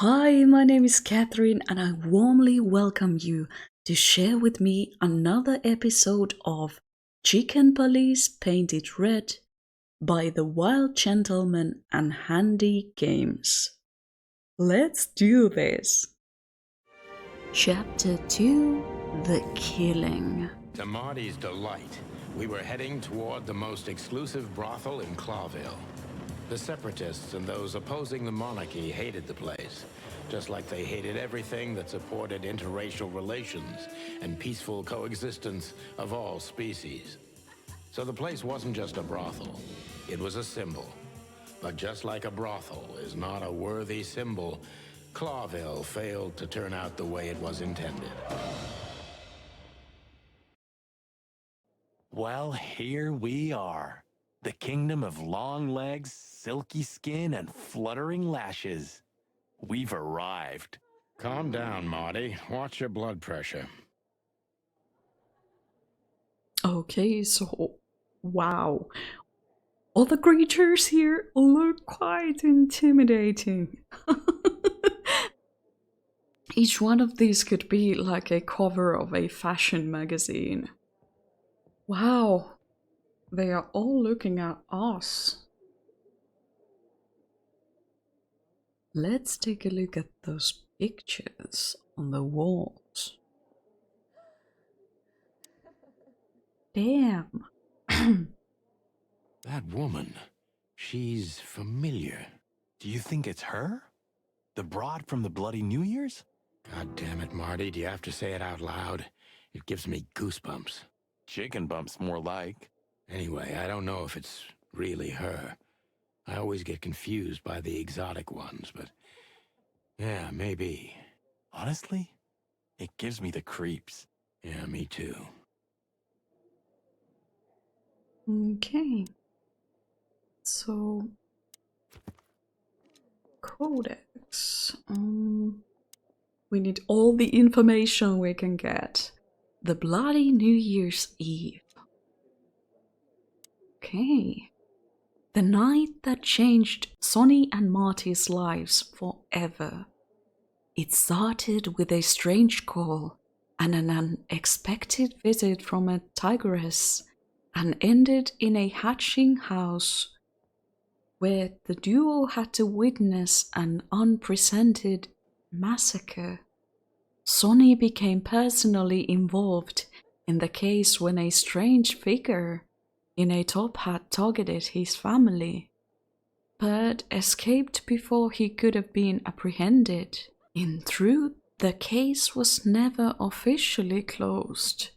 Hi, my name is Catherine, and I warmly welcome you to share with me another episode of Chicken Police Painted Red by the Wild Gentleman and HandyGames. Let's do this! Chapter 2: The Killing. To Marty's delight, we were heading toward the most exclusive brothel in Clawville. The separatists and those opposing the monarchy hated the place, just like they hated everything that supported interracial relations and peaceful coexistence of all species. So the place wasn't just a brothel, it was a symbol. But just like a brothel is not a worthy symbol, Clawville failed to turn out the way it was intended. Well, here we are. The kingdom of long legs, silky skin, and fluttering lashes. We've arrived. Calm down, Marty. Watch your blood pressure. Okay, so wow. All the creatures here look quite intimidating. Each one of these could be like a cover of a fashion magazine. Wow, they are all looking at us. Let's take a look at those pictures on the walls. Damn. That woman, she's familiar. Do you think it's her? The broad from the Bloody New Year's? God damn it, Marty, do you have to say it out loud? It gives me goosebumps. Chicken bumps, more like. Anyway, I don't know if it's really her. I always get confused by the exotic ones, but yeah, maybe. Honestly, it gives me the creeps. Yeah, me too. Okay. So, Codex. We need all the information we can get. The Bloody New Year's Eve. Okay. The night that changed Sonny and Marty's lives forever. It started with a strange call and an unexpected visit from a tigress and ended in a hatching house where the duo had to witness an unprecedented massacre. Sonny became personally involved in the case when a strange figure in a top hat targeted his family, but escaped before he could have been apprehended. In truth, the case was never officially closed,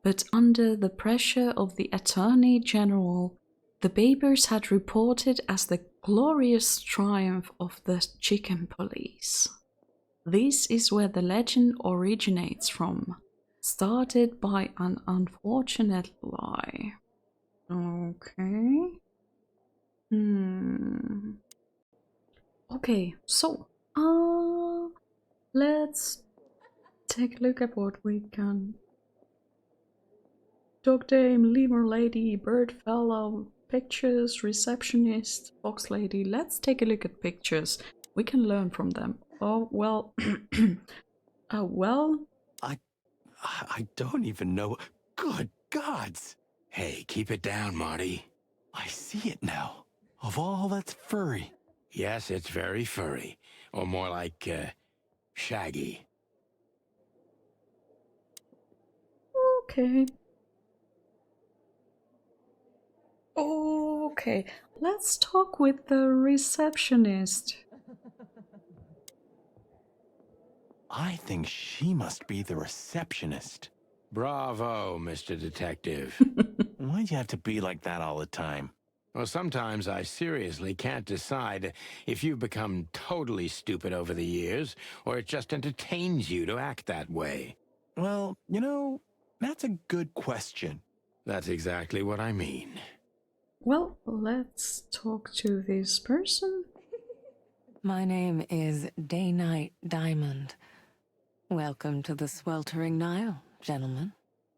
but under the pressure of the Attorney General, the papers had reported as the glorious triumph of the Chicken Police. This is where the legend originates from, started by an unfortunate lie. Okay. Okay, so, let's take a look at what we can. Dog dame, lemur lady, bird fellow, pictures, receptionist, fox lady. Let's take a look at pictures. We can learn from them. Oh, well. Well. I don't even know. Good gods! Hey, keep it down, Marty. I see it now. Of all that's furry. Yes, it's very furry. Or more like, shaggy. Okay. Okay, let's talk with the receptionist. I think she must be the receptionist. Bravo, Mr. Detective. Why'd you have to be like that all the time? Well, sometimes I seriously can't decide if you've become totally stupid over the years, or it just entertains you to act that way. Well, that's a good question. That's exactly what I mean. Well, let's talk to this person. My name is Day-Night Diamond. Welcome to the sweltering Nile, gentlemen.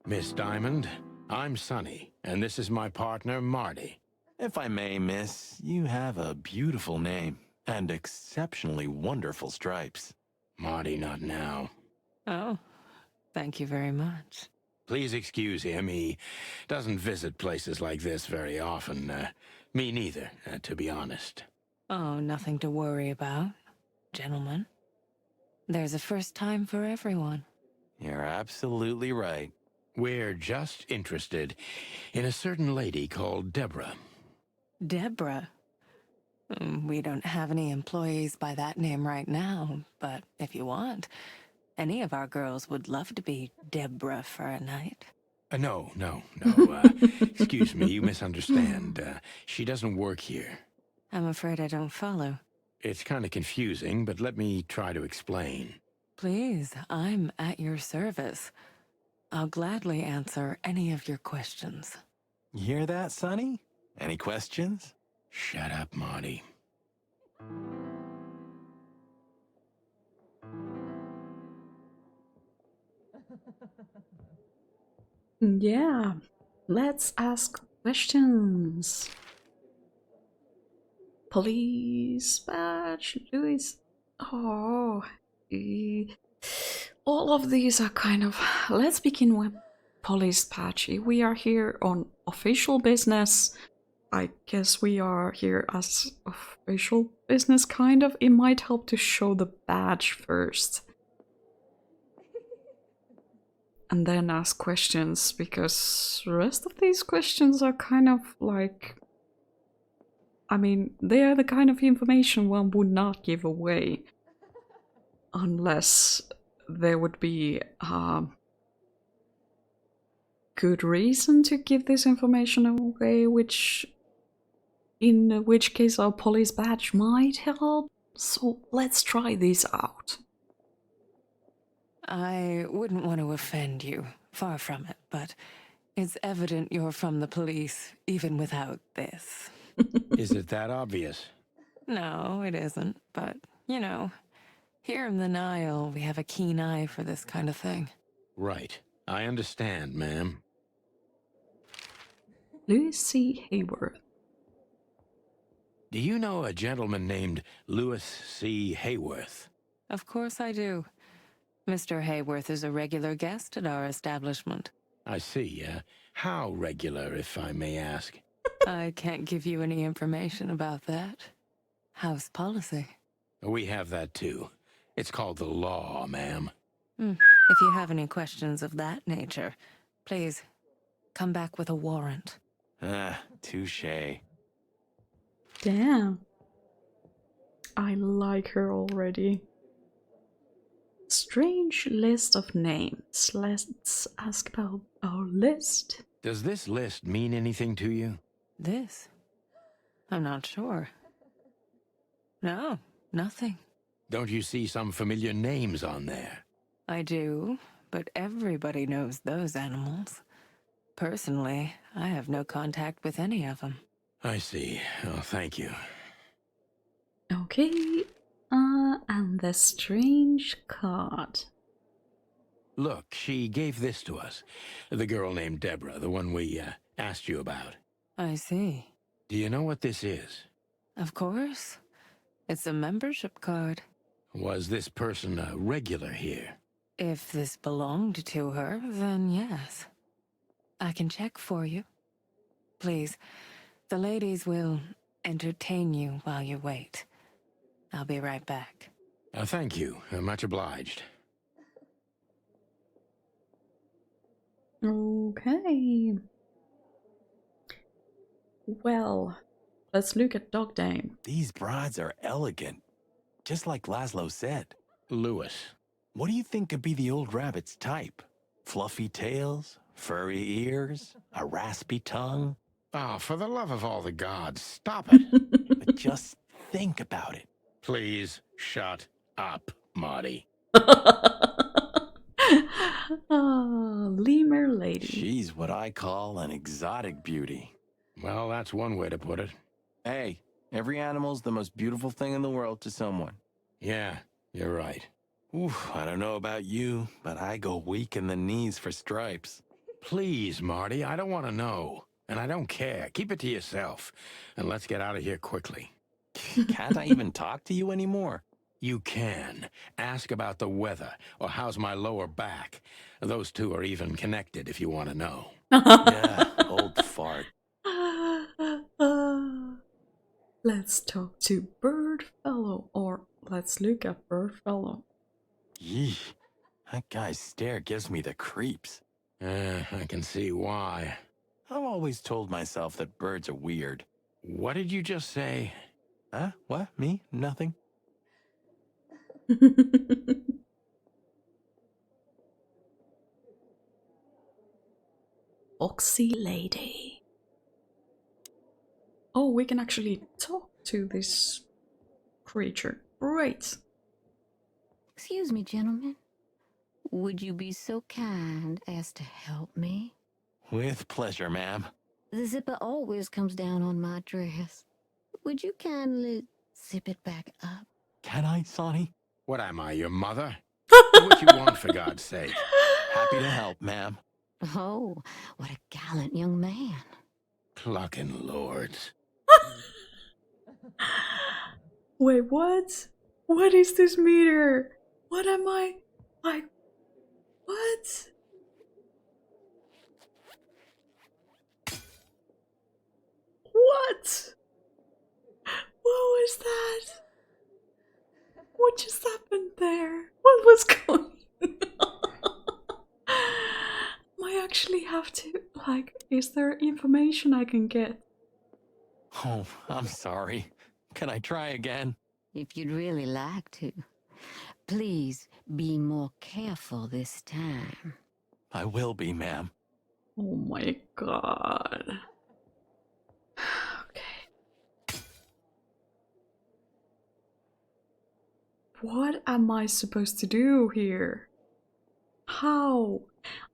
Miss Diamond, I'm Sonny, and this is my partner, Marty. If I may, miss, you have a beautiful name. And exceptionally wonderful stripes. Marty, not now. Oh, thank you very much. Please excuse him. He doesn't visit places like this very often. Me neither, to be honest. Oh, nothing to worry about, gentlemen. There's a first time for everyone. You're absolutely right. We're just interested in a certain lady called Deborah. Deborah. We don't have any employees by that name right now, but if you want, any of our girls would love to be Deborah for a night. No. Excuse me, you misunderstand. She doesn't work here. I'm afraid I don't follow. It's kind of confusing, but let me try to explain. Please, I'm at your service. I'll gladly answer any of your questions. You hear that, Sonny? Any questions? Shut up, Marty. Yeah, let's ask questions. Police badge, Louis. Oh, all of these are kind of. Let's begin with police badge. We are here on official business. I guess we are here as official business, kind of. It might help to show the badge first. And then ask questions, because the rest of these questions are kind of like... I mean, they are the kind of information one would not give away. Unless there would be good reason to give this information away, in which case our police badge might help. So let's try this out. I wouldn't want to offend you, far from it, but it's evident you're from the police, even without this. Is it that obvious? No, it isn't, but, you know, here in the Nile, we have a keen eye for this kind of thing. Right. I understand, ma'am. Louis C. Hayworth. Do you know a gentleman named Louis C. Hayworth? Of course I do. Mr. Hayworth is a regular guest at our establishment. I see. How regular, if I may ask? I can't give you any information about that. House policy. We have that too. It's called the law, ma'am. If you have any questions of that nature, please come back with a warrant. Touche. Damn. I like her already. Strange list of names. Let's ask about our list. Does this list mean anything to you? This? I'm not sure. No, nothing. Don't you see some familiar names on there? I do, but everybody knows those animals. Personally, I have no contact with any of them. I see. Oh, thank you. Okay. And the strange card. Look, she gave this to us. The girl named Deborah, the one we asked you about. I see. Do you know what this is? Of course. It's a membership card. Was this person a regular here? If this belonged to her, then yes. I can check for you. Please, the ladies will entertain you while you wait. I'll be right back. Thank you. Much obliged. Okay. Well, let's look at Dog Dame. These broads are elegant, just like Laszlo said. Louis. What do you think could be the old rabbit's type? Fluffy tails, furry ears, a raspy tongue? Oh, for the love of all the gods, stop it. But just think about it. Please shut up, Marty. Lemur lady. She's what I call an exotic beauty. Well, that's one way to put it. Hey, every animal's the most beautiful thing in the world to someone. Yeah, you're right. Oof, I don't know about you, but I go weak in the knees for stripes. Please, Marty, I don't want to know. And I don't care. Keep it to yourself. And let's get out of here quickly. Can't I even talk to you anymore? You can. Ask about the weather, or how's my lower back. Those two are even connected if you want to know. Yeah, old fart. Let's talk to Birdfellow, or let's look at Birdfellow. Yee, that guy's stare gives me the creeps. I can see why. I've always told myself that birds are weird. What did you just say? Huh? What? Me? Nothing? Foxy Lady. Oh, we can actually talk to this creature. Great. Excuse me, gentlemen. Would you be so kind as to help me? With pleasure, ma'am. The zipper always comes down on my dress. Would you kindly zip it back up? Can I, Sonny? What am I, your mother? What you want, for God's sake? Happy to help, ma'am. Oh, what a gallant young man. Clucking lords. Wait, what? What is this meter? What am I? Like, what? What? What was that? What just happened there? What was going on? I actually have to, like, is there information I can get? Oh, I'm sorry. Can I try again? If you'd really like to. Please be more careful this time. I will be, ma'am. Oh my god. Okay. What am I supposed to do here? How?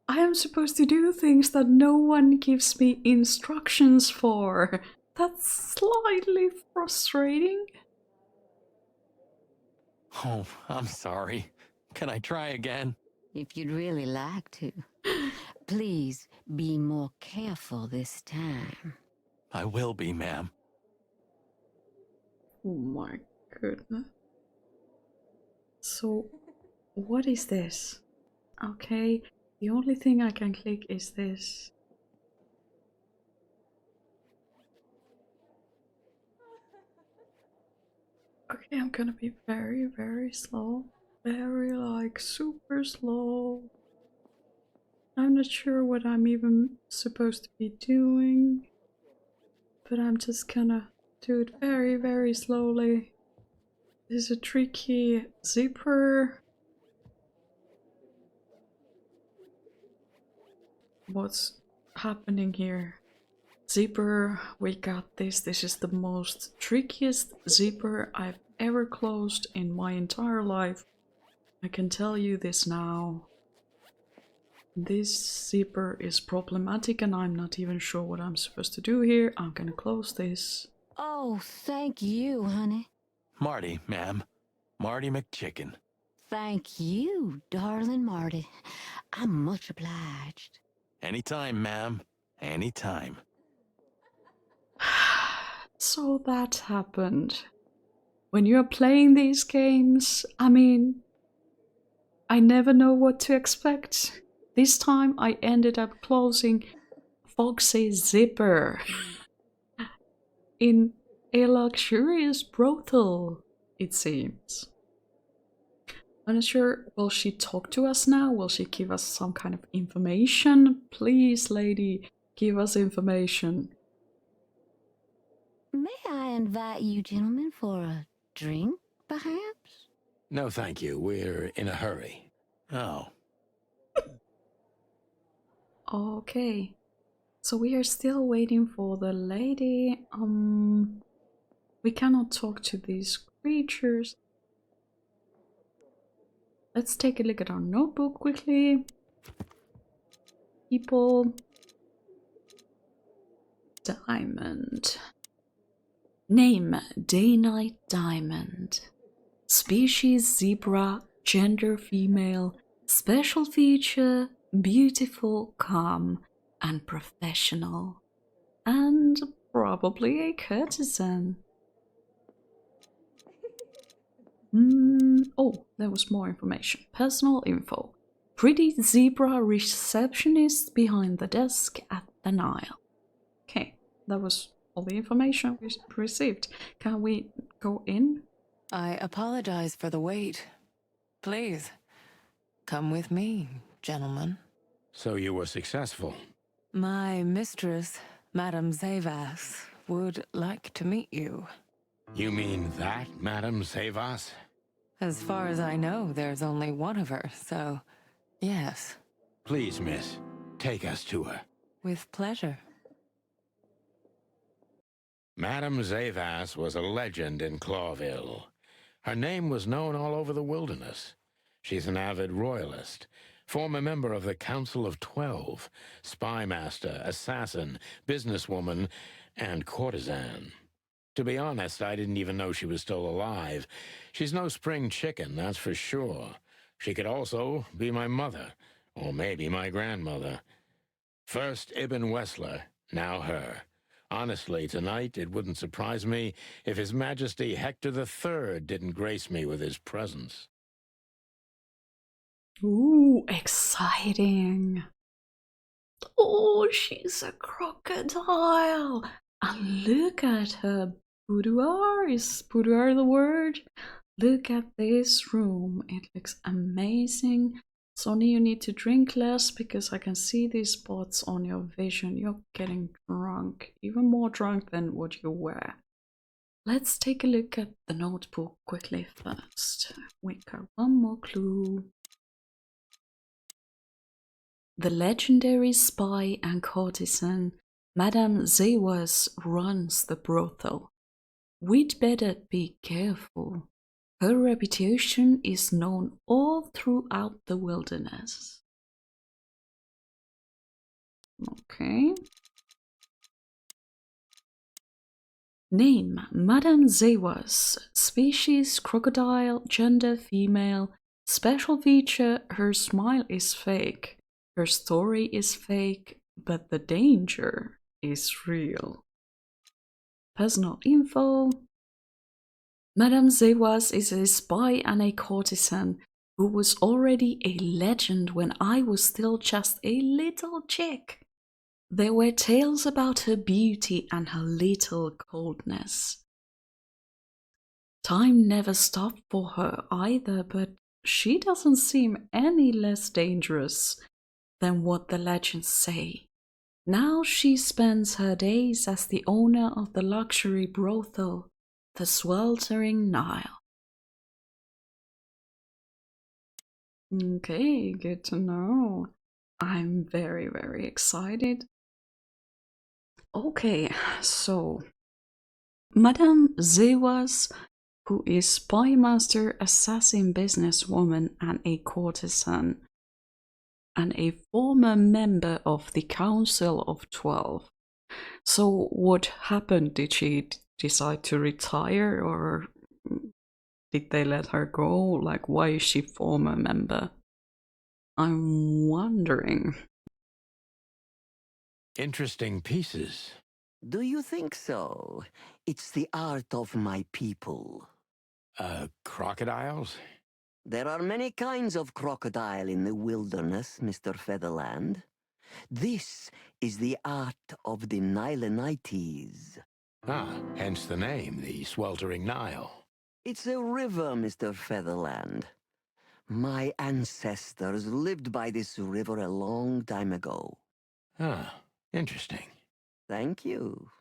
I am supposed to do things that no one gives me instructions for. That's slightly frustrating. Oh, I'm sorry. Can I try again? If you'd really like to. Please be more careful this time. I will be, ma'am. Oh my goodness. So, what is this? Okay, the only thing I can click is this. Okay, I'm gonna be very, very slow. Very, like, super slow. I'm not sure what I'm even supposed to be doing. But I'm just gonna do it very, very slowly. This is a tricky zipper. What's happening here? Zipper, we got this. This is the most trickiest zipper I've ever closed in my entire life. I can tell you this now. This zipper is problematic and I'm not even sure what I'm supposed to do here. I'm gonna close this. Oh, thank you, honey. Marty, ma'am. Marty McChicken. Thank you, darling Marty. I'm much obliged. Anytime, ma'am. Anytime. So that happened. When you're playing these games, I mean, I never know what to expect. This time I ended up closing Foxy's zipper in a luxurious brothel, it seems. I'm not sure, will she talk to us now? Will she give us some kind of information? Please, lady, give us information. May I invite you gentlemen for a drink, perhaps? No, thank you. We're in a hurry. Oh. Okay. So we are still waiting for the lady. We cannot talk to these creatures. Let's take a look at our notebook quickly. People. Diamond. Name, Day-Night Diamond. Species, zebra. Gender, female. Special feature, beautiful, calm, and professional. And probably a courtesan. Oh, there was more information. Personal info. Pretty zebra receptionist behind the desk at the Nile. Okay, that was all the information we received. Can we go in? I apologize for the wait. Please, come with me, gentlemen. So you were successful. My mistress, Madame Zavas, would like to meet you. You mean that, Madame Savas? As far as I know, there's only one of her, so yes. Please, miss, take us to her. With pleasure. Madame Zavas was a legend in Clawville. Her name was known all over the wilderness. She's an avid royalist, former member of the Council of 12, spy master, assassin, businesswoman, and courtesan. To be honest, I didn't even know she was still alive. She's no spring chicken, that's for sure. She could also be my mother, or maybe my grandmother. First Ibn Wessler, now her. Honestly, tonight it wouldn't surprise me if His Majesty Hector III didn't grace me with his presence. Ooh, exciting. Oh, she's a crocodile. And look at her boudoir. Is boudoir the word? Look at this room. It looks amazing. Sonny, you need to drink less because I can see these spots on your vision. You're getting drunk, even more drunk than what you were. Let's take a look at the notebook quickly first. We got one more clue. The legendary spy and courtesan Madame Zewas runs the brothel. We'd better be careful. Her reputation is known all throughout the wilderness. Okay. Name Madame Zewas. Species crocodile. Gender female. Special feature her smile is fake. Her story is fake, but the danger is real. Personal info. Madame Zewas is a spy and a courtesan who was already a legend when I was still just a little chick. There were tales about her beauty and her little coldness. Time never stopped for her either, but she doesn't seem any less dangerous than what the legends say. Now she spends her days as the owner of the luxury brothel, the sweltering Nile. Okay, good to know. I'm very, very excited. Okay, so Madame Zewas, who is spy master, assassin, businesswoman, and a courtesan, and a former member of the Council of 12. So what happened? Did she decide to retire, or did they let her go? Like, why is she former member? I'm wondering. Interesting pieces. Do you think so? It's the art of my people. Crocodiles? There are many kinds of crocodile in the wilderness, Mr. Featherland. This is the art of the Nilenites. Ah, hence the name, the sweltering Nile. It's a river, Mr. Featherland. My ancestors lived by this river a long time ago. Ah, interesting. Thank you.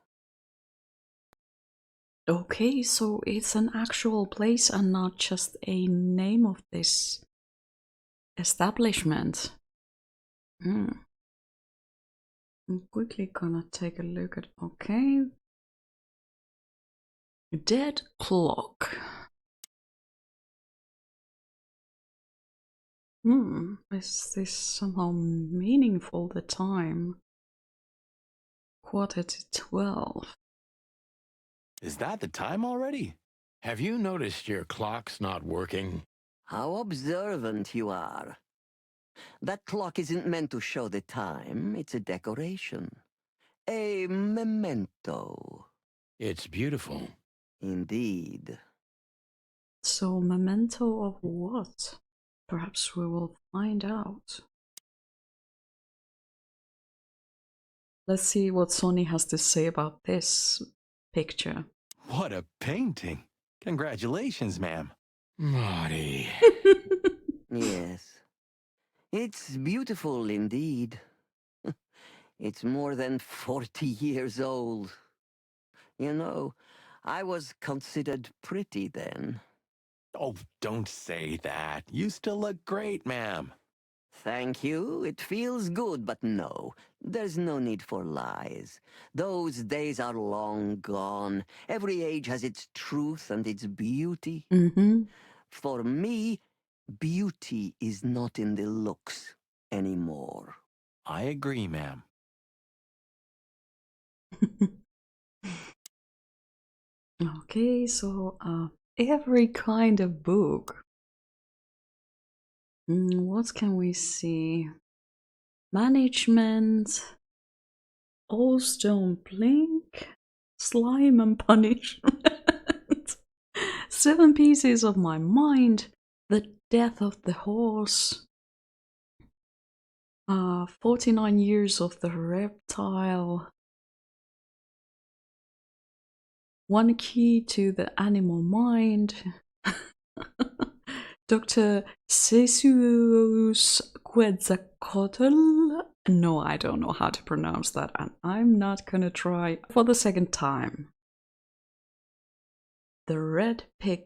Okay, so it's an actual place and not just a name of this establishment. I'm quickly gonna take a look at, okay. Dead clock. Is this somehow meaningful, the time? 11:45. Is that the time already? Have you noticed your clock's not working? How observant you are. That clock isn't meant to show the time. It's a decoration. A memento. It's beautiful. Indeed. So, memento of what? Perhaps we will find out. Let's see what Sonny has to say about this picture. What a painting. Congratulations, ma'am. Marty. Yes. It's beautiful indeed. It's more than 40 years old. You know, I was considered pretty then. Oh, don't say that. You still look great, ma'am. Thank you. It feels good, but no. There's no need for lies. Those days are long gone. Every age has its truth and its beauty. Mm-hmm. For me, beauty is not in the looks anymore. I agree, ma'am. Okay, so every kind of book. What can we see? Management, All Stone Blink, Slime and Punishment, 7 Pieces of My Mind, The Death of the Horse, 49 Years of the Reptile, One Key to the Animal Mind, Dr. Seuss Quetzalcoatl. No, I don't know how to pronounce that, and I'm not gonna try for the second time. The Red Pig.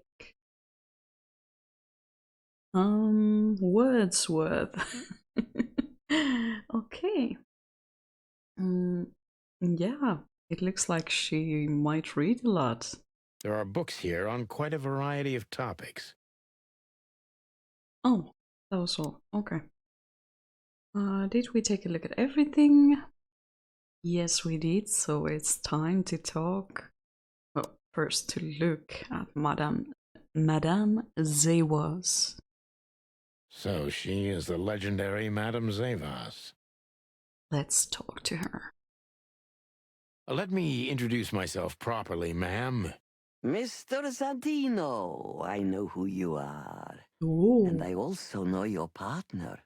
Wordsworth. Okay. Yeah, it looks like she might read a lot. There are books here on quite a variety of topics. Oh, that was all. Okay. Did we take a look at everything? Yes, we did. So it's time to talk. Well, first to look at Madame Zevas. So she is the legendary Madame Zevas. Let's talk to her. Let me introduce myself properly, ma'am. Mr. Santino, I know who you are. Ooh. And I also know your partner.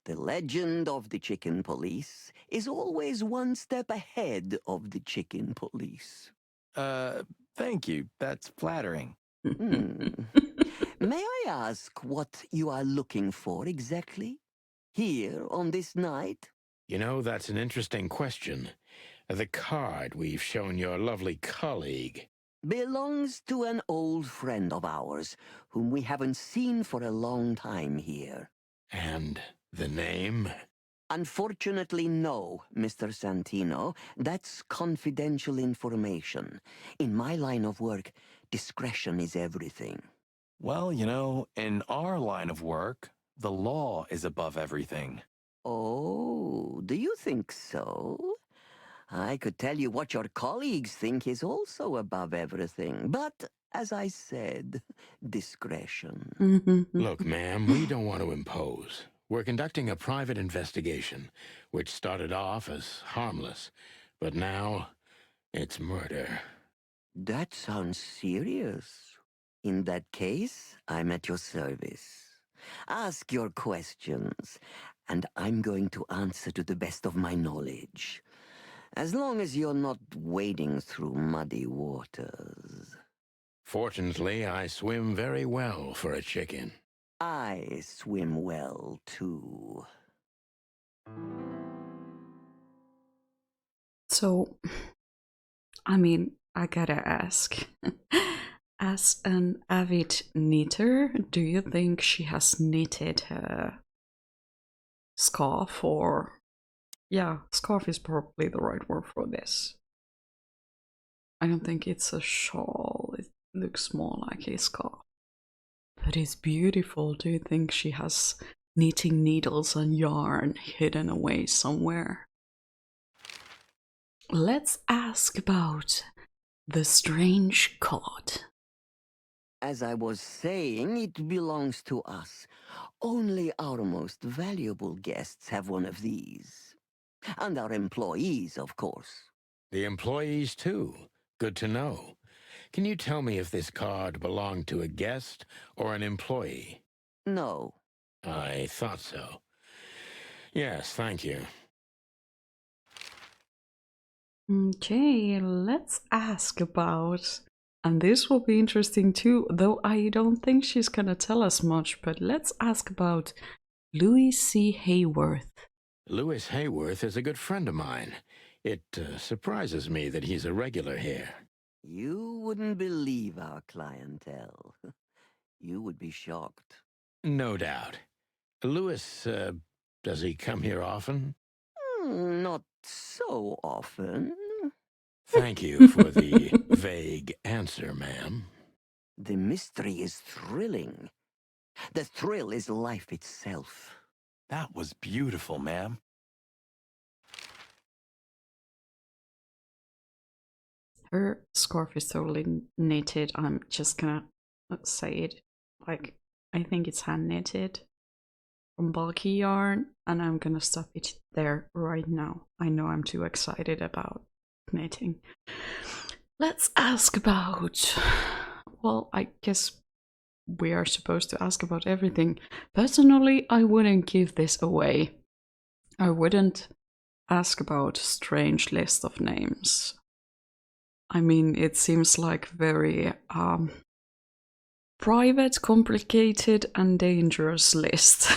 The legend of the chicken police is always one step ahead of the chicken police. Thank you. That's flattering. May I ask what you are looking for exactly? Here on this night? You know, that's an interesting question. The card we've shown your lovely colleague Belongs to an old friend of ours, whom we haven't seen for a long time here. And the name? Unfortunately, no, Mr. Santino. That's confidential information. In my line of work, discretion is everything. Well, you know, in our line of work, the law is above everything. Oh, do you think so? I could tell you what your colleagues think is also above everything, but, as I said, discretion. Look, ma'am, we don't want to impose. We're conducting a private investigation, which started off as harmless, but now it's murder. That sounds serious. In that case, I'm at your service. Ask your questions, and I'm going to answer to the best of my knowledge. As long as you're not wading through muddy waters. Fortunately, I swim very well for a chicken. I swim well, too. So, I mean, I gotta ask. As an avid knitter, do you think she has knitted her scarf or... Yeah, scarf is probably the right word for this. I don't think it's a shawl. It looks more like a scarf. But it's beautiful. Do you think she has knitting needles and yarn hidden away somewhere? Let's ask about the strange cod. As I was saying, it belongs to us. Only our most valuable guests have one of these. And our employees, of course. The employees, too. Good to know. Can you tell me if this card belonged to a guest or an employee? No. I thought so. Yes, thank you. Okay, let's ask about, and this will be interesting too, though I don't think she's gonna tell us much, but let's ask about Louis C. Hayworth. Louis Hayworth is a good friend of mine. It surprises me that he's a regular here. You wouldn't believe our clientele. You would be shocked. No doubt. Louis, does he come here often? Not so often. Thank you for the vague answer, ma'am. The mystery is thrilling. The thrill is life itself. That was beautiful, ma'am. Her scarf is totally knitted. I'm just gonna say it. Like, I think it's hand knitted from bulky yarn, and I'm gonna stop it there right now. I know I'm too excited about knitting. Let's ask about, well, I guess we are supposed to ask about everything. Personally, I wouldn't give this away. I wouldn't ask about strange list of names. I mean, it seems like very private, complicated, and dangerous list.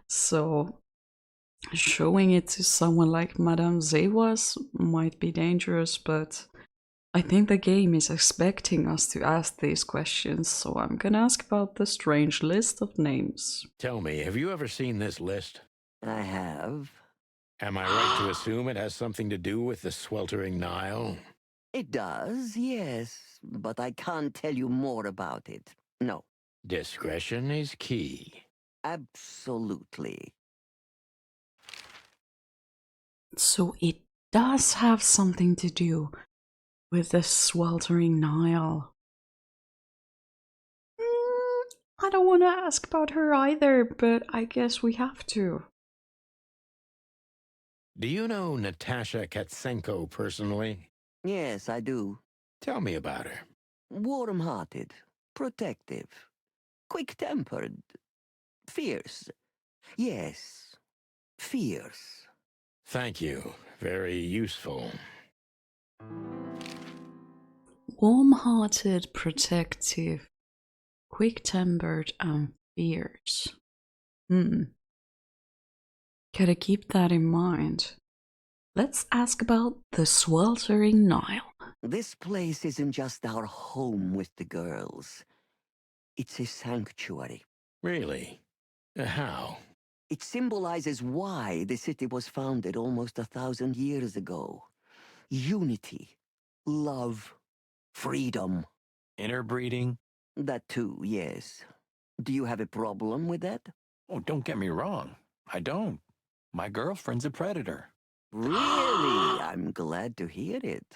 So showing it to someone like Madame Zewas might be dangerous, but I think the game is expecting us to ask these questions, so I'm gonna ask about the strange list of names. Tell me, have you ever seen this list? I have. Am I right to assume it has something to do with the sweltering Nile? It does, yes, but I can't tell you more about it. No, Discretion is key. absolutely. So it does have something to do with the sweltering Nile. I don't want to ask about her either, but I guess we have to. Do you know Natasha Katsenko personally? Yes, I do. Tell me about her. Warm-hearted, protective, quick-tempered, fierce. Yes, fierce. Thank you. Very useful. Warm-hearted, protective, quick-tempered, and fierce. Gotta keep that in mind. Let's ask about the sweltering Nile. This place isn't just our home with the girls. It's a sanctuary. Really? How? It symbolizes why the city was founded almost 1,000 years ago. Unity, love, freedom. Interbreeding? That too, yes. Do you have a problem with that? Oh, don't get me wrong. I don't. My girlfriend's a predator. Really? I'm glad to hear it.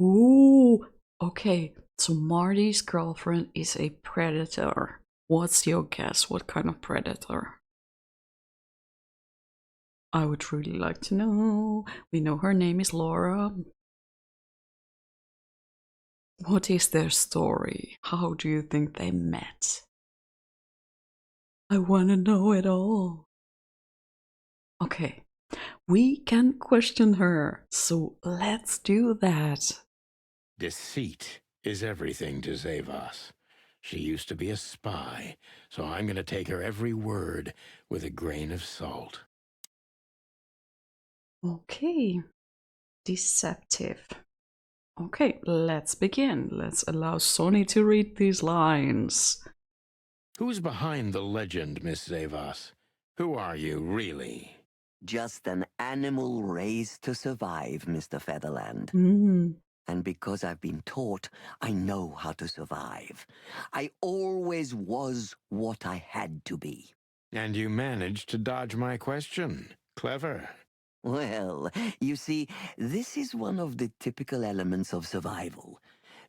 Ooh, okay. So Marty's girlfriend is a predator. What's your guess? What kind of predator? I would really like to know. We know her name is Laura. What is their story? How do you think they met? I want to know it all. Okay, we can question her, so let's do that. Deceit is everything to Zavas. She used to be a spy, so I'm going to take her every word with a grain of salt. Okay, deceptive. Okay, let's begin. Let's allow Sonny to read these lines. Who's behind the legend, Miss Zavas? Who are you, really? Just an animal raised to survive, Mr. Featherland. And because I've been taught, I know how to survive. I always was what I had to be. And you managed to dodge my question. Clever. Well, you see, this is one of the typical elements of survival.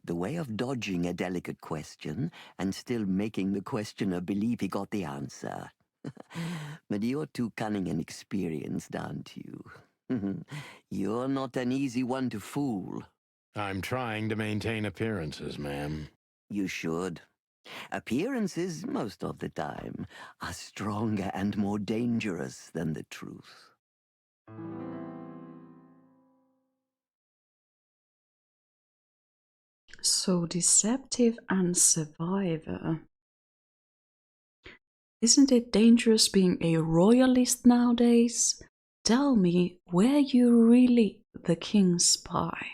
The way of dodging a delicate question and still making the questioner believe he got the answer. But you're too cunning and experienced, aren't you? You're not an easy one to fool. I'm trying to maintain appearances, ma'am. You should. Appearances, most of the time, are stronger and more dangerous than the truth. So deceptive and survivor. Isn't it dangerous being a royalist nowadays? Tell me, were you really the king's spy?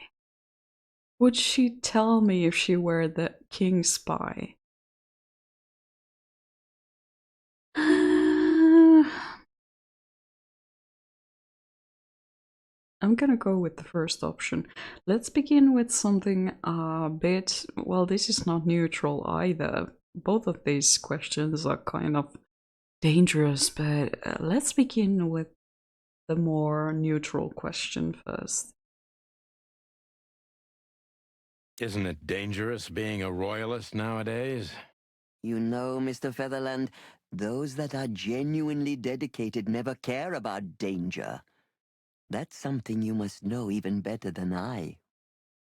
Would she tell me if she were the king's spy? I'm gonna go with the first option. Let's begin with something a bit... Well, this is not neutral either. Both of these questions are kind of dangerous, but let's begin with the more neutral question first. Isn't it dangerous being a royalist nowadays? You know, Mr. Featherland, those that are genuinely dedicated never care about danger. That's something you must know even better than I.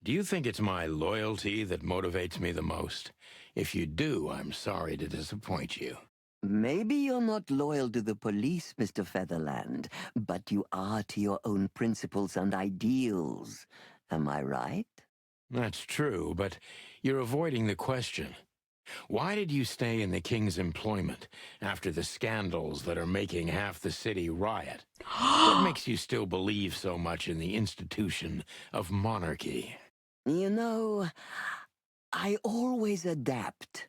Do you think it's my loyalty that motivates me the most? If you do, I'm sorry to disappoint you. Maybe you're not loyal to the police, Mr. Featherland, but you are to your own principles and ideals. Am I right? That's true, but you're avoiding the question. Why did you stay in the king's employment after the scandals that are making half the city riot? What makes you still believe so much in the institution of monarchy? You know, I always adapt,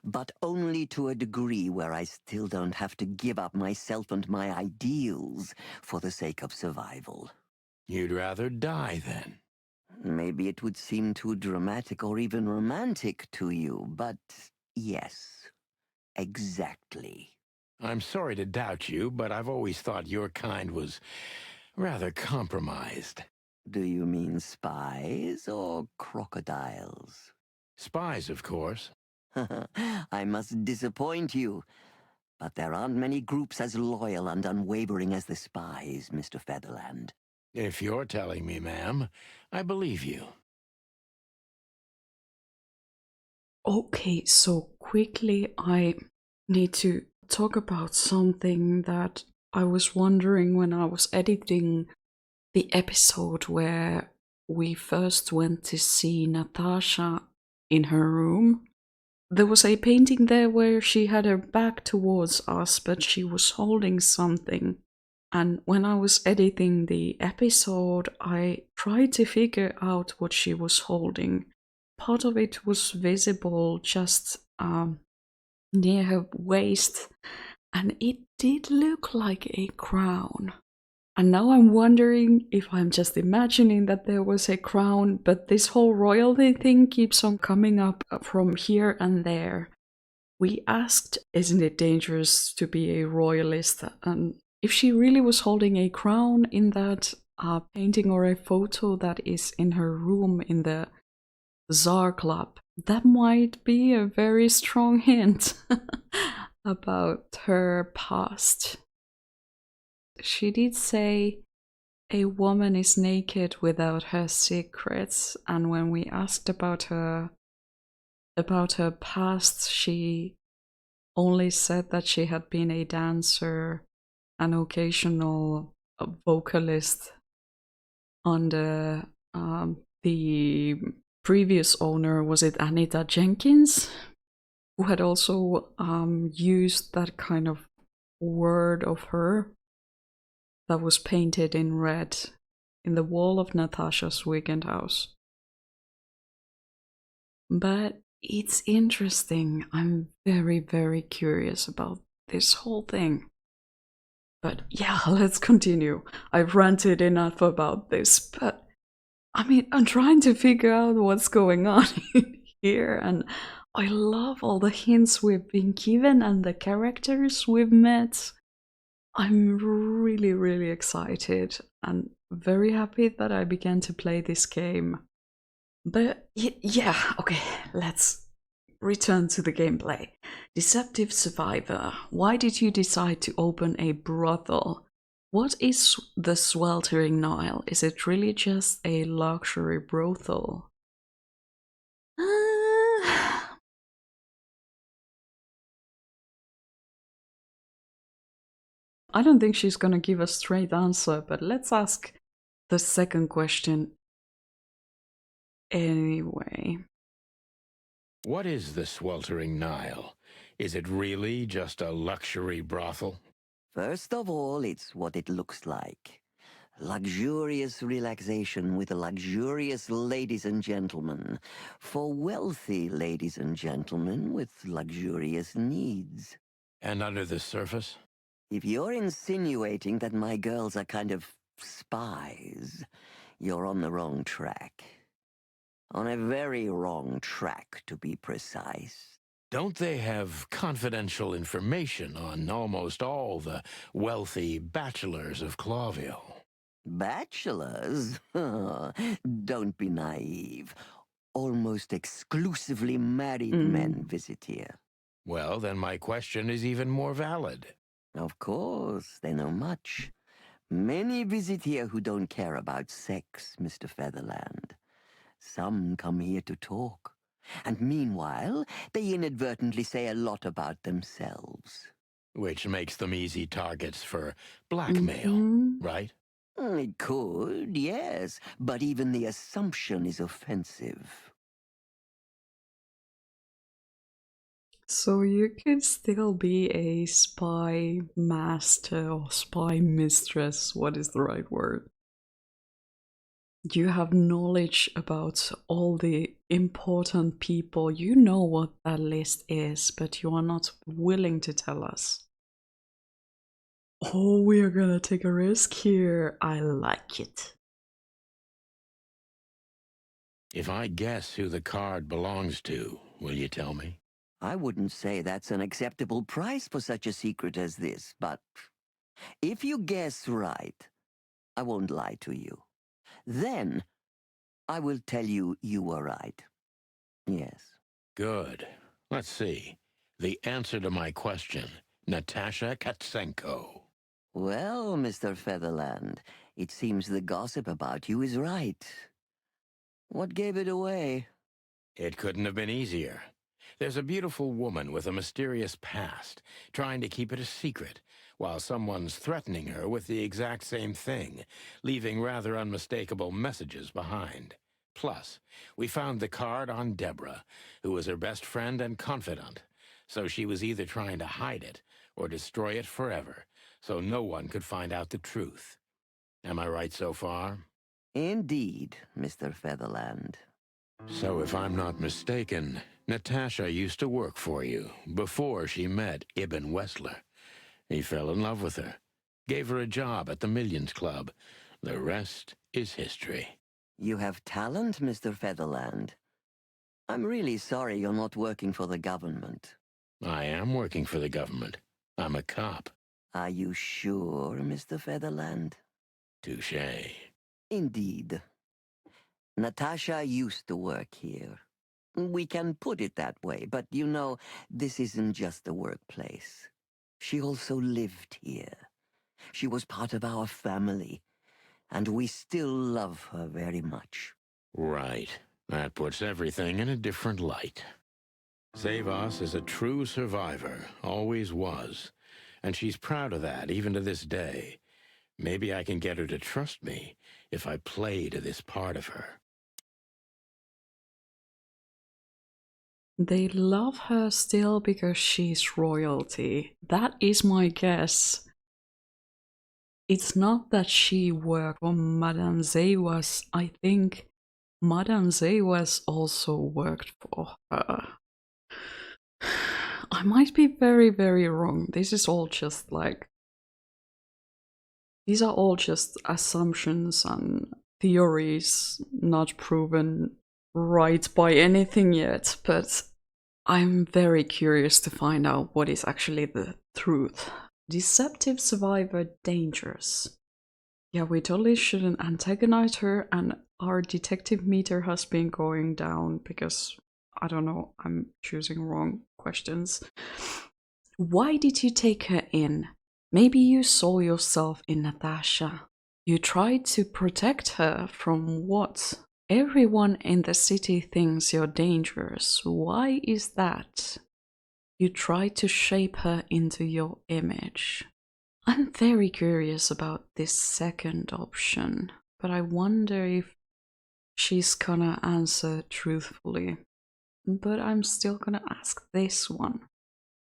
but only to a degree where I still don't have to give up myself and my ideals for the sake of survival. You'd rather die then? Maybe it would seem too dramatic or even romantic to you, but yes, exactly. I'm sorry to doubt you, but I've always thought your kind was rather compromised. Do you mean spies or crocodiles? Spies, of course. I must disappoint you, but there aren't many groups as loyal and unwavering as the spies, Mr. Featherland. If you're telling me, ma'am, I believe you. Okay, so quickly I need to talk about something that I was wondering when I was editing the episode where we first went to see Natasha in her room. There was a painting there where she had her back towards us, but she was holding something. And when I was editing the episode, I tried to figure out what she was holding. Part of it was visible just near her waist, and it did look like a crown. And now I'm wondering if I'm just imagining that there was a crown, but this whole royalty thing keeps on coming up from here and there. We asked, isn't it dangerous to be a royalist? And if she really was holding a crown in that painting or a photo that is in her room in the Tsar Club, that might be a very strong hint about her past. She did say a woman is naked without her secrets, and when we asked about her past, she only said that she had been a dancer, an occasional vocalist under the previous owner, was it Anita Jenkins, who had also used that kind of word of her that was painted in red in the wall of Natasha's weekend house. But it's interesting. I'm very, very curious about this whole thing. But yeah, let's continue. I've ranted enough about this, but I mean, I'm trying to figure out what's going on here, and I love all the hints we've been given and the characters we've met. I'm really, really excited and very happy that I began to play this game. But yeah, okay, let's return to the gameplay. Deceptive Survivor, why did you decide to open a brothel? What is the sweltering Nile? Is it really just a luxury brothel? I don't think she's gonna give a straight answer, but let's ask the second question anyway. What is the sweltering Nile? Is it really just a luxury brothel? First of all, it's what it looks like. Luxurious relaxation with luxurious ladies and gentlemen. For wealthy ladies and gentlemen with luxurious needs. And under the surface? If you're insinuating that my girls are kind of spies, you're on the wrong track. On a very wrong track, to be precise. Don't they have confidential information on almost all the wealthy bachelors of Clawville? Bachelors? Don't be naive. Almost exclusively married men visit here. Well, then my question is even more valid. Of course, they know much. Many visit here who don't care about sex, Mr. Featherland. Some come here to talk. And meanwhile, they inadvertently say a lot about themselves. Which makes them easy targets for blackmail, right? It could, yes, but even the assumption is offensive. So you could still be a spy master or spy mistress, what is the right word? You have knowledge about all the important people, you know what that list is, but you are not willing to tell us. Oh, we are gonna take a risk here. I like it. If I guess who the card belongs to, will you tell me? I wouldn't say that's an acceptable price for such a secret as this, but if you guess right, I won't lie to you. Then I will tell you you were right. Yes. Good. Let's see. The answer to my question, Natasha Katsenko. Well, Mr. Featherland, it seems the gossip about you is right. What gave it away? It couldn't have been easier. There's a beautiful woman with a mysterious past, trying to keep it a secret, while someone's threatening her with the exact same thing, leaving rather unmistakable messages behind. Plus, we found the card on Deborah, who was her best friend and confidant, so she was either trying to hide it or destroy it forever, so no one could find out the truth. Am I right so far? Indeed, Mr. Featherland. So if I'm not mistaken, Natasha used to work for you before she met Ibn Wessler. He fell in love with her, gave her a job at the Millions Club. The rest is history. You have talent, Mr. Featherland. I'm really sorry you're not working for the government. I am working for the government. I'm a cop. Are you sure, Mr. Featherland? Touché. Indeed. Natasha used to work here. We can put it that way, but you know, this isn't just a workplace. She also lived here. She was part of our family, and we still love her very much. Right. That puts everything in a different light. Savas is a true survivor, always was. And she's proud of that, even to this day. Maybe I can get her to trust me if I play to this part of her. They love her still because she's royalty. That is my guess. It's not that she worked for Madame Zewas. I think Madame Zewas also worked for her. I might be very, very wrong. This is all just like... These are all just assumptions and theories, not proven right by anything yet, but I'm very curious to find out what is actually the truth. Deceptive survivor dangerous. Yeah, we totally shouldn't antagonize her, and our detective meter has been going down because, I don't know, I'm choosing wrong questions. Why did you take her in? Maybe you saw yourself in Natasha. You tried to protect her from what? Everyone in the city thinks you're dangerous. Why is that? You tried to shape her into your image. I'm very curious about this second option, but I wonder if she's gonna answer truthfully. But I'm still gonna ask this one.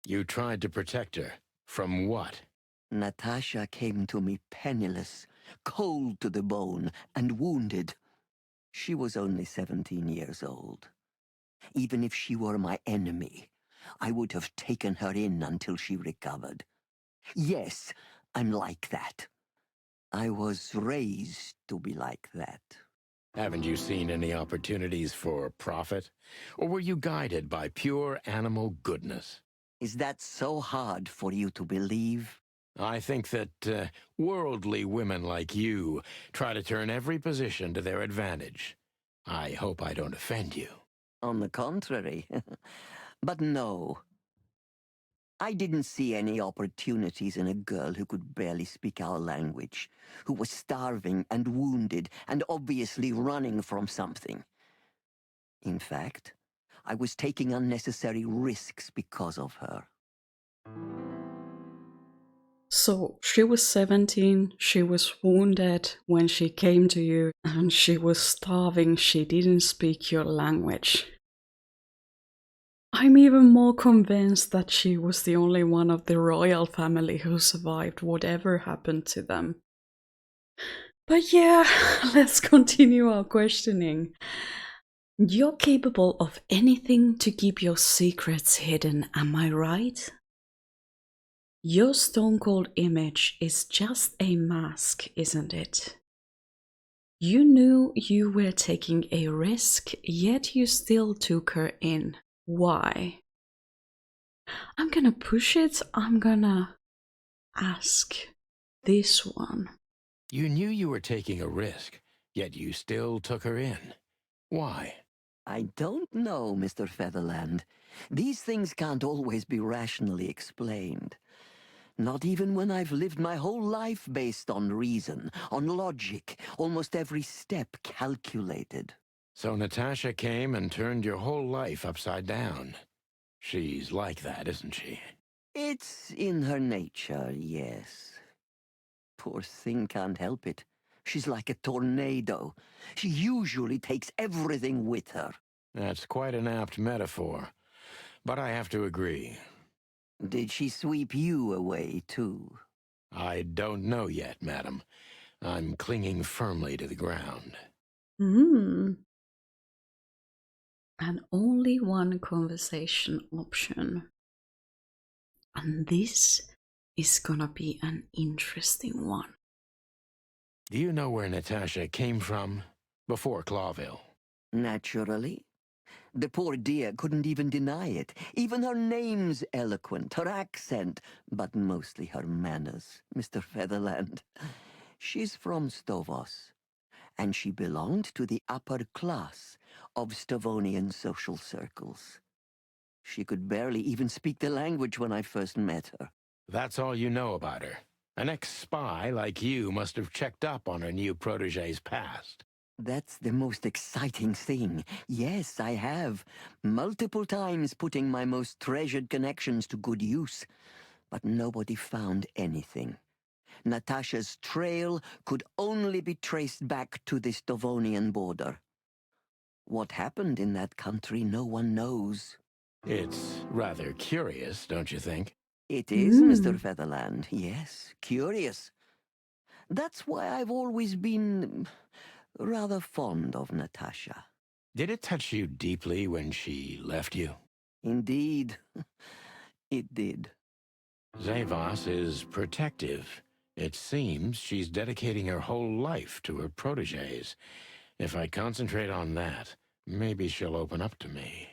You tried to protect her. From what? Natasha came to me penniless, cold to the bone, and wounded. She was only 17 years old. Even if she were my enemy, I would have taken her in until she recovered. Yes, I'm like that. I was raised to be like that. Haven't you seen any opportunities for profit? Or were you guided by pure animal goodness? Is that so hard for you to believe? I think that worldly women like you try to turn every position to their advantage. I hope I don't offend you. On the contrary. But no. I didn't see any opportunities in a girl who could barely speak our language, who was starving and wounded and obviously running from something. In fact, I was taking unnecessary risks because of her. So she was 17, she was wounded when she came to you, and she was starving, she didn't speak your language. I'm even more convinced that she was the only one of the royal family who survived whatever happened to them. But yeah, let's continue our questioning. You're capable of anything to keep your secrets hidden, am I right? Your stone cold image is just a mask, isn't it? You knew you were taking a risk, yet you still took her in. Why? I'm gonna push it, I'm gonna ask this one. You knew you were taking a risk, yet you still took her in. Why? I don't know, Mr. Featherland. These things can't always be rationally explained. Not even when I've lived my whole life based on reason, on logic, almost every step calculated. So Natasha came and turned your whole life upside down. She's like that, isn't she? It's in her nature, yes. Poor thing can't help it. She's like a tornado. She usually takes everything with her. That's quite an apt metaphor, but I have to agree. Did she sweep you away, too? I don't know yet, madam. I'm clinging firmly to the ground. And only one conversation option. And this is gonna be an interesting one. Do you know where Natasha came from before Clawville? Naturally. The poor dear couldn't even deny it. Even her name's eloquent, her accent, but mostly her manners, Mr. Featherland. She's from Stovos, and she belonged to the upper class of Stavonian social circles. She could barely even speak the language when I first met her. That's all you know about her. An ex-spy like you must have checked up on her new protege's past. That's the most exciting thing. Yes, I have. Multiple times putting my most treasured connections to good use. But nobody found anything. Natasha's trail could only be traced back to the Stavonian border. What happened in that country, no one knows. It's rather curious, don't you think? It is, Mr. Featherland. Yes, curious. That's why I've always been rather fond of Natasha. Did it touch you deeply when she left you? Indeed, it did. Zavos is protective. It seems she's dedicating her whole life to her proteges. If I concentrate on that, maybe she'll open up to me.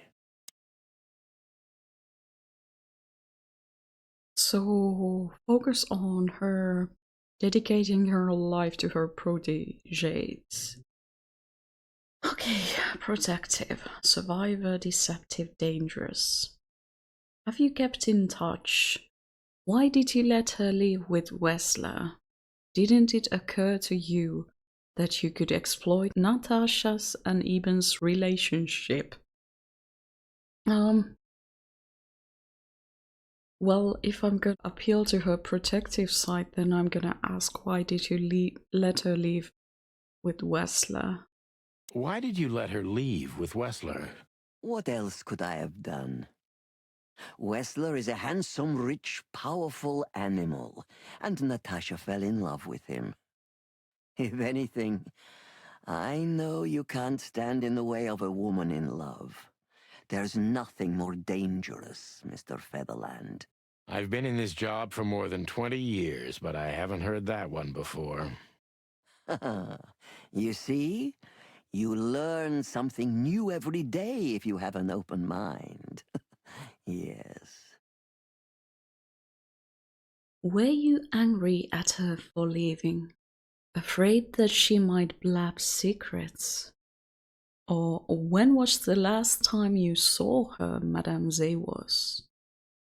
So focus on her dedicating her life to her proteges. Okay, protective, survivor, deceptive, dangerous. Have you kept in touch? Why did you let her leave with Wessler? Didn't it occur to you that you could exploit Natasha's and Eben's relationship? Well, if I'm gonna appeal to her protective side, then I'm gonna ask, why did you let her leave with Wessler? Why did you let her leave with Wessler? What else could I have done? Wessler is a handsome, rich, powerful animal, and Natasha fell in love with him. If anything, I know you can't stand in the way of a woman in love. There's nothing more dangerous, Mr. Featherland. I've been in this job for more than 20 years, but I haven't heard that one before. You see? You learn something new every day if you have an open mind. Yes. Were you angry at her for leaving? Afraid that she might blab secrets? Or when was the last time you saw her, Madame Zewas?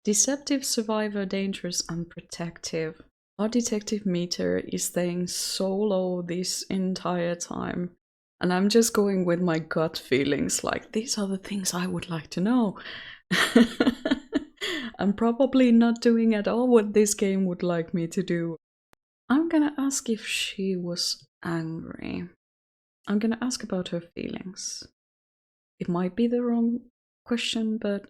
Deceptive survivor, dangerous, unprotective. Our detective meter is staying so low this entire time. And I'm just going with my gut feelings, like, these are the things I would like to know. I'm probably not doing at all what this game would like me to do. I'm gonna ask if she was angry. I'm gonna ask about her feelings. It might be the wrong question, but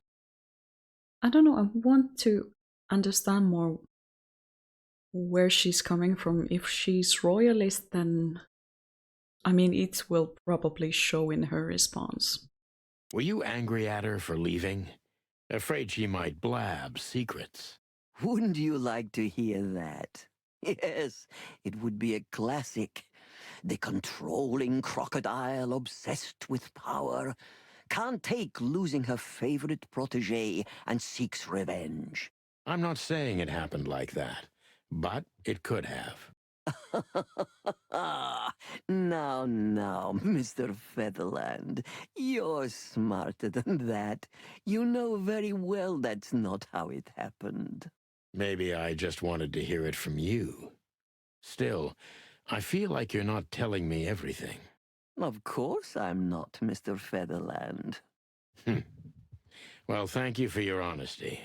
I don't know, I want to understand more where she's coming from. If she's royalist, then I mean, it will probably show in her response. Were you angry at her for leaving? Afraid she might blab secrets? Wouldn't you like to hear that? Yes, it would be a classic. The controlling crocodile obsessed with power can't take losing her favorite protege and seeks revenge. I'm not saying it happened like that, but it could have. Now, Mr. Featherland, you're smarter than that. You know very well that's not how it happened. Maybe I just wanted to hear it from you. Still, I feel like you're not telling me everything. Of course I'm not, Mr. Featherland. Well, thank you for your honesty.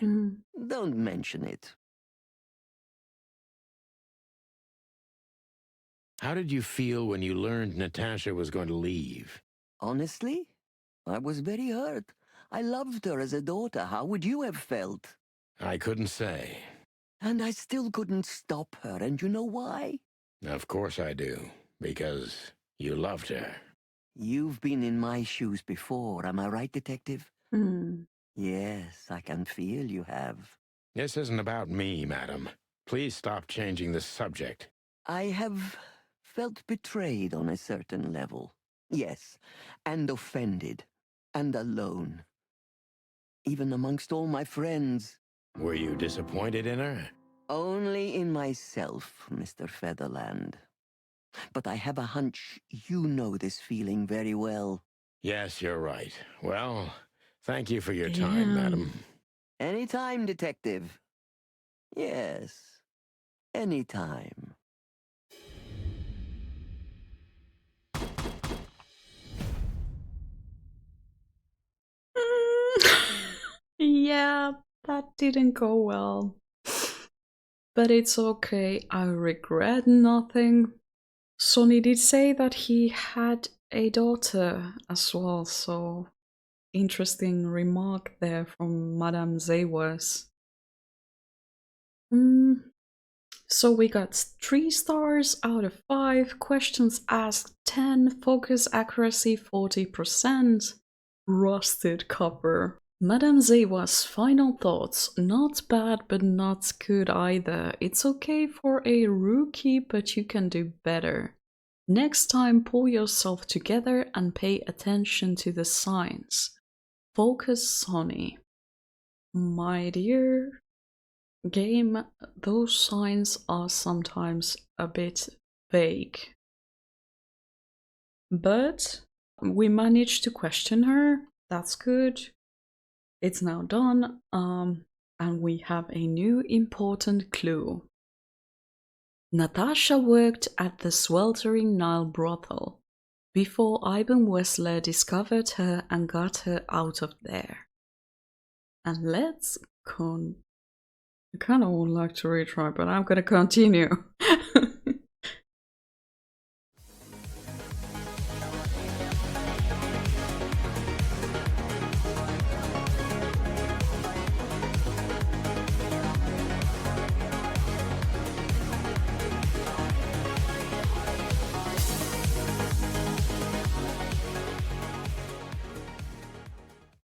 Don't mention it. How did you feel when you learned Natasha was going to leave? Honestly, I was very hurt. I loved her as a daughter. How would you have felt? I couldn't say. And I still couldn't stop her, and you know why? Of course I do, because you loved her. You've been in my shoes before, am I right, Detective? Yes, I can feel you have. This isn't about me, madam. Please stop changing the subject. I have felt betrayed on a certain level. Yes, and offended, and alone. Even amongst all my friends. Were you disappointed in her? Only in myself, Mr. Featherland. But I have a hunch you know this feeling very well. Yes, you're right. Well, thank you for your time, madam. Anytime, Detective. Yes, anytime. Yeah, that didn't go well. But it's okay, I regret nothing. Sonny did say that he had a daughter as well, so interesting remark there from Madame Zewas. So we got 3 stars out of 5, questions asked 10, focus accuracy 40%, rusted copper. Madame Zewa's final thoughts, not bad but not good either. It's okay for a rookie, but you can do better. Next time, pull yourself together and pay attention to the signs. Focus, Sonny. My dear game, those signs are sometimes a bit vague. But we managed to question her. That's good. It's now done. And we have a new important clue. Natasha worked at the sweltering Nile brothel before Ivan Wessler discovered her and got her out of there. And I kind of would like to retry, but I'm gonna continue.